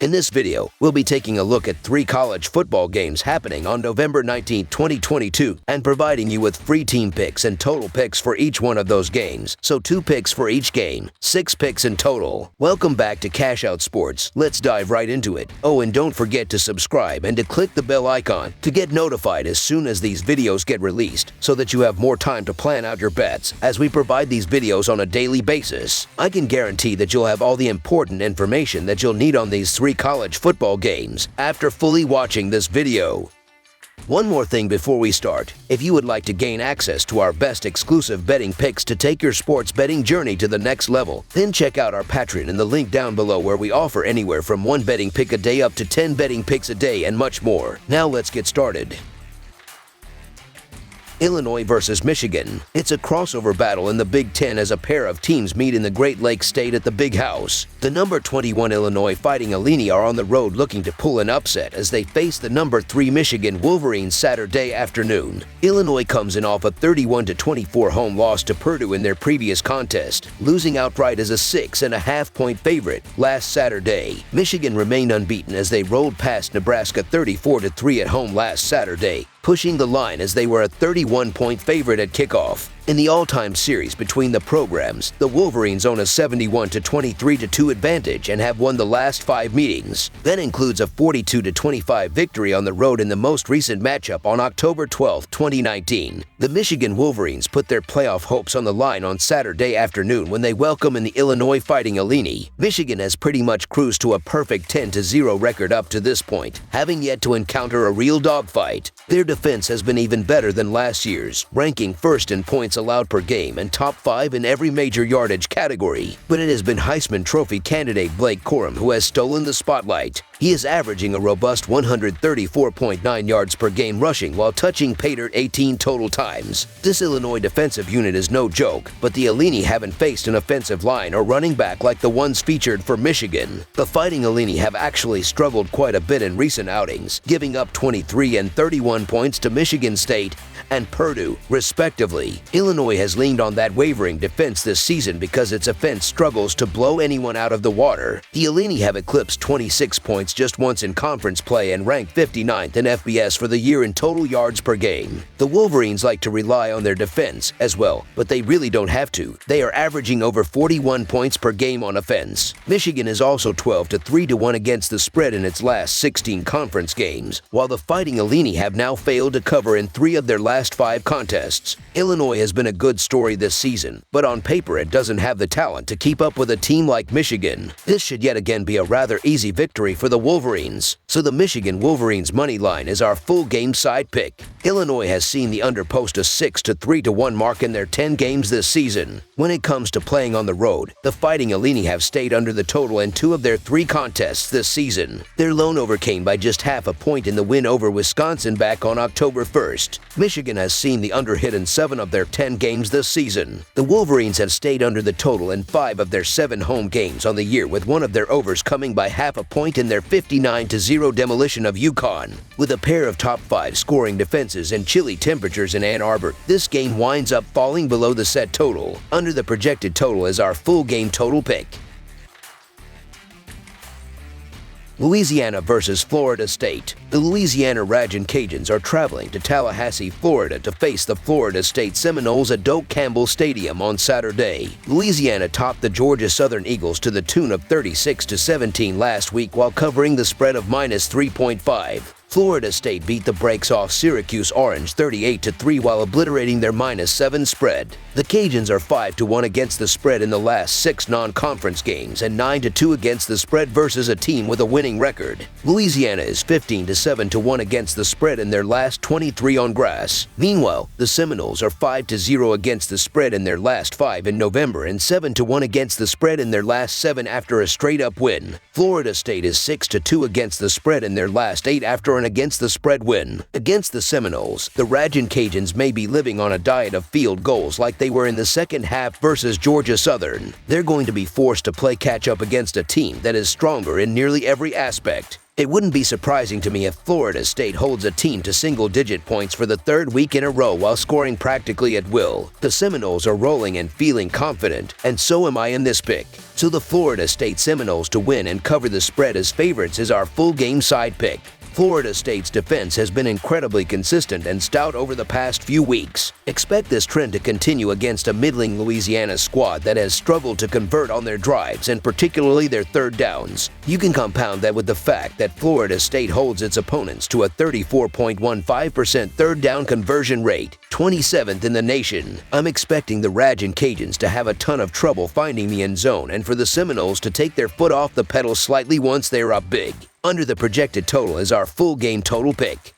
In this video, we'll be taking a look at 3 college football games happening on November 19, 2022, and providing you with free team picks and total picks for each one of those games. So 2 picks for each game, 6 picks in total. Welcome back to Cash Out Sports. Let's dive right into it. Oh, and don't forget to subscribe and to click the bell icon to get notified as soon as these videos get released, so that you have more time to plan out your bets as we provide these videos on a daily basis. I can guarantee that you'll have all the important information that you'll need on these 3 college football games after fully watching this video. One more thing before we start. If you would like to gain access to our best exclusive betting picks to take your sports betting journey to the next level, then check out our Patreon in the link down below, where we offer anywhere from 1 betting pick a day up to 10 betting picks a day and much more. Now let's get started. Illinois versus Michigan. It's a crossover battle in the Big Ten as a pair of teams meet in the Great Lakes State at the Big House. The number 21 Illinois Fighting Illini are on the road looking to pull an upset as they face the number 3 Michigan Wolverines Saturday afternoon. Illinois comes in off a 31-24 home loss to Purdue in their previous contest, losing outright as a 6.5-point favorite last Saturday. Michigan remained unbeaten as they rolled past Nebraska 34-3 at home last Saturday, pushing the line as they were a 31-point favorite at kickoff. In the all-time series between the programs, the Wolverines own a 71-23-2 advantage and have won the last 5 meetings. That includes a 42-25 victory on the road in the most recent matchup on October 12, 2019. The Michigan Wolverines put their playoff hopes on the line on Saturday afternoon when they welcome in the Illinois Fighting Illini. Michigan has pretty much cruised to a perfect 10-0 record up to this point, having yet to encounter a real dogfight. Their defense has been even better than last year's, ranking first in points allowed per game and top 5 in every major yardage category. But it has been Heisman Trophy candidate Blake Corum who has stolen the spotlight. He is averaging a robust 134.9 yards per game rushing while touching pay dirt 18 total times. This Illinois defensive unit is no joke, but the Illini haven't faced an offensive line or running back like the ones featured for Michigan. The Fighting Illini have actually struggled quite a bit in recent outings, giving up 23 and 31 points to Michigan State and Purdue, respectively. Illinois has leaned on that wavering defense this season because its offense struggles to blow anyone out of the water. The Illini have eclipsed 26 points just once in conference play and ranked 59th in FBS for the year in total yards per game. The Wolverines like to rely on their defense as well, but they really don't have to. They are averaging over 41 points per game on offense. Michigan is also 12-3-1 against the spread in its last 16 conference games, while the Fighting Illini have now failed to cover in 3 of their last 5 contests. Illinois has been a good story this season, but on paper it doesn't have the talent to keep up with a team like Michigan. This should yet again be a rather easy victory for the Wolverines, so the Michigan Wolverines money line is our full game side pick. Illinois has seen the under post a 6-3-1 mark in their 10 games this season. When it comes to playing on the road, the Fighting Illini have stayed under the total in 2 of their 3 contests this season. Their lone overcame by just half a point in the win over Wisconsin back on October 1st. Michigan has seen the under hit in 7 of their 10 games this season. The Wolverines have stayed under the total in 5 of their 7 home games on the year, with one of their overs coming by half a point in their 59-0 demolition of UConn. With a pair of top 5 scoring defenses and chilly temperatures in Ann Arbor, this game winds up falling below the set total. Under the projected total is our full game total pick. Louisiana versus Florida State. The Louisiana Ragin' Cajuns are traveling to Tallahassee, Florida to face the Florida State Seminoles at Doak Campbell Stadium on Saturday. Louisiana topped the Georgia Southern Eagles to the tune of 36-17 last week while covering the spread of -3.5. Florida State beat the brakes off Syracuse Orange 38-3 while obliterating their -7 spread. The Cajuns are 5-1 against the spread in the last 6 non-conference games and 9-2 against the spread versus a team with a winning record. Louisiana is 15-7-1 against the spread in their last 23 on grass. Meanwhile, the Seminoles are 5-0 against the spread in their last 5 in November and 7-1 against the spread in their last 7 after a straight-up win. Florida State is 6-2 against the spread in their last 8 after an against-the-spread win. Against the Seminoles, the Ragin' Cajuns may be living on a diet of field goals like they were in the second half versus Georgia Southern. They're going to be forced to play catch-up against a team that is stronger in nearly every aspect. It wouldn't be surprising to me if Florida State holds a team to single-digit points for the third week in a row while scoring practically at will. The Seminoles are rolling and feeling confident, and so am I in this pick. So the Florida State Seminoles to win and cover the spread as favorites is our full game side pick. Florida State's defense has been incredibly consistent and stout over the past few weeks. Expect this trend to continue against a middling Louisiana squad that has struggled to convert on their drives and particularly their third downs. You can compound that with the fact that Florida State holds its opponents to a 34.15% third down conversion rate, 27th in the nation. I'm expecting the Ragin' Cajuns to have a ton of trouble finding the end zone and for the Seminoles to take their foot off the pedal slightly once they're up big. Under the projected total is our full game total pick.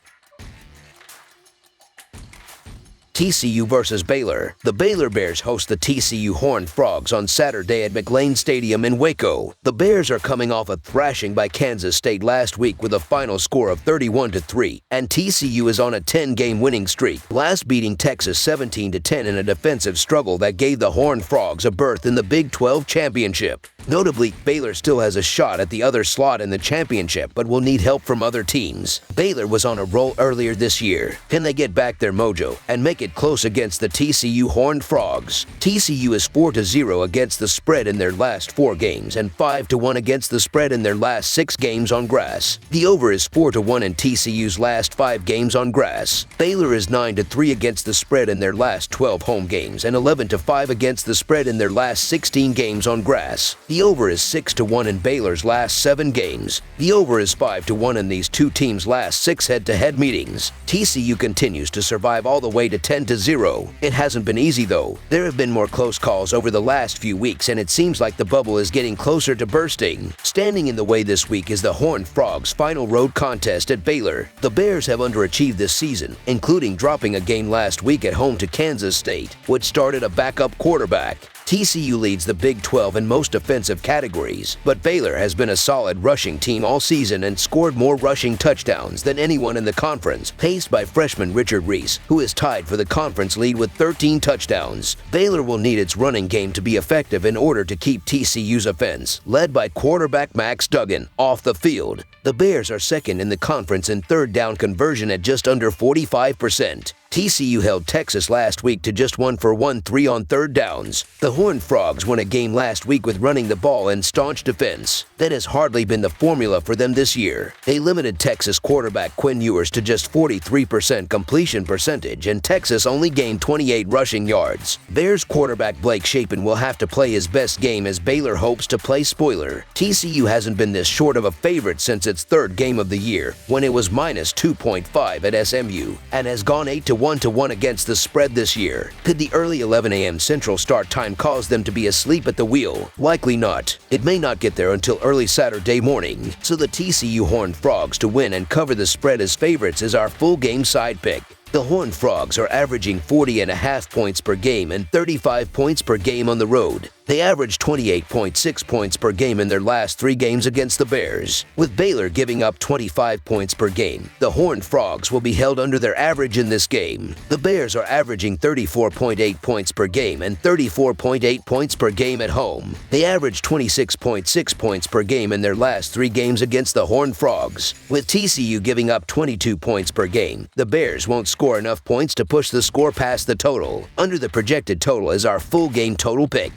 TCU versus Baylor. The Baylor Bears host the TCU Horned Frogs on Saturday at McLane Stadium in Waco. The Bears are coming off a thrashing by Kansas State last week with a final score of 31-3, and TCU is on a 10-game winning streak, last beating Texas 17-10 in a defensive struggle that gave the Horned Frogs a berth in the Big 12 championship. Notably, Baylor still has a shot at the other slot in the championship, but will need help from other teams. Baylor was on a roll earlier this year. Can they get back their mojo and make it close against the TCU Horned Frogs? TCU is 4-0 against the spread in their last 4 games and 5-1 against the spread in their last 6 games on grass. The over is 4-1 in TCU's last 5 games on grass. Baylor is 9-3 against the spread in their last 12 home games and 11-5 against the spread in their last 16 games on grass. The over is 6-1 in Baylor's last 7 games. The over is 5-1 in these two teams' last 6 head-to-head meetings. TCU continues to survive all the way to 10-0. It hasn't been easy though. There have been more close calls over the last few weeks and it seems like the bubble is getting closer to bursting. Standing in the way this week is the Horned Frogs' final road contest at Baylor. The Bears have underachieved this season, including dropping a game last week at home to Kansas State, which started a backup quarterback. TCU leads the Big 12 in most offensive categories, but Baylor has been a solid rushing team all season and scored more rushing touchdowns than anyone in the conference, paced by freshman Richard Reese, who is tied for the conference lead with 13 touchdowns. Baylor will need its running game to be effective in order to keep TCU's offense, led by quarterback Max Duggan, off the field. The Bears are second in the conference in third down conversion at just under 45%. TCU held Texas last week to just 1 for 1-3 on third downs. The Horned Frogs won a game last week with running the ball and staunch defense. That has hardly been the formula for them this year. They limited Texas quarterback Quinn Ewers to just 43% completion percentage, and Texas only gained 28 rushing yards. Bears quarterback Blake Shapen will have to play his best game as Baylor hopes to play spoiler. TCU hasn't been this short of a favorite since its third game of the year, when it was minus 2.5 at SMU, and has gone 8-1 against the spread this year. Could the early 11 a.m. Central start time cause them to be asleep at the wheel? Likely not. It may not get there until early Saturday morning, so the TCU Horned Frogs to win and cover the spread as favorites is our full game side pick. The Horned Frogs are averaging 40.5 points per game and 35 points per game on the road. They averaged 28.6 points per game in their last 3 games against the Bears. With Baylor giving up 25 points per game, the Horned Frogs will be held under their average in this game. The Bears are averaging 34.8 points per game and 34.8 points per game at home. They averaged 26.6 points per game in their last 3 games against the Horned Frogs. With TCU giving up 22 points per game, the Bears won't score enough points to push the score past the total. Under the projected total is our full game total pick.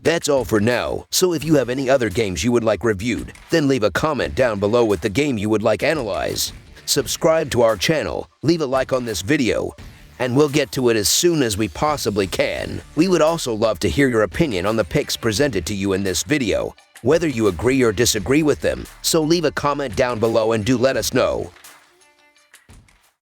That's all for now, so if you have any other games you would like reviewed, then leave a comment down below with the game you would like analyzed. Subscribe to our channel, leave a like on this video, and we'll get to it as soon as we possibly can. We would also love to hear your opinion on the picks presented to you in this video, whether you agree or disagree with them, so leave a comment down below and do let us know.